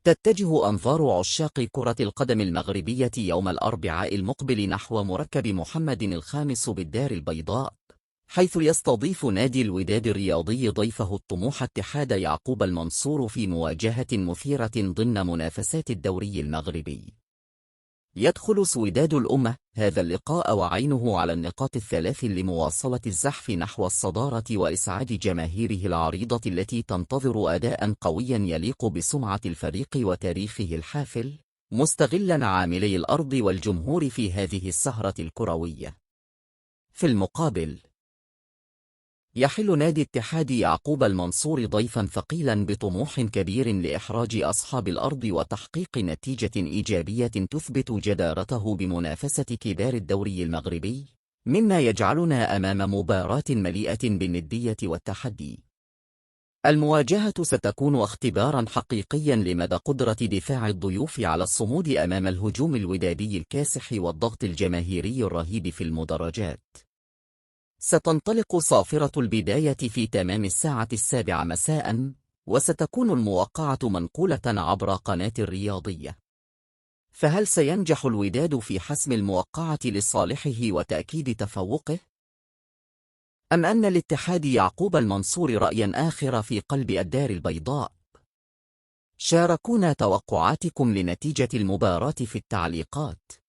تتجه أنظار عشاق كرة القدم المغربية يوم الأربعاء المقبل نحو مركب محمد الخامس بالدار البيضاء، حيث يستضيف نادي الوداد الرياضي ضيفه الطموح اتحاد يعقوب المنصور في مواجهة مثيرة ضمن منافسات الدوري المغربي. يدخل سوداد الأمة هذا اللقاء وعينه على النقاط الثلاث لمواصلة الزحف نحو الصدارة وإسعاد جماهيره العريضة التي تنتظر أداء قويا يليق بسمعة الفريق وتاريخه الحافل، مستغلا عاملي الأرض والجمهور في هذه السهرة الكروية. في المقابل، يحل نادي اتحاد يعقوب المنصور ضيفا ثقيلا بطموح كبير لإحراج أصحاب الأرض وتحقيق نتيجة إيجابية تثبت جدارته بمنافسة كبار الدوري المغربي، مما يجعلنا أمام مباراة مليئة بالندية والتحدي. المواجهة ستكون اختبارا حقيقيا لمدى قدرة دفاع الضيوف على الصمود أمام الهجوم الودادي الكاسح والضغط الجماهيري الرهيب في المدرجات. ستنطلق صافرة البداية في تمام الساعة 7 مساء، وستكون الموقعة منقولة عبر قناة الرياضية. فهل سينجح الوداد في حسم الموقعة لصالحه وتأكيد تفوقه؟ أم أن لاتحاد يعقوب المنصور رأيا آخر في قلب الدار البيضاء؟ شاركونا توقعاتكم لنتيجة المباراة في التعليقات.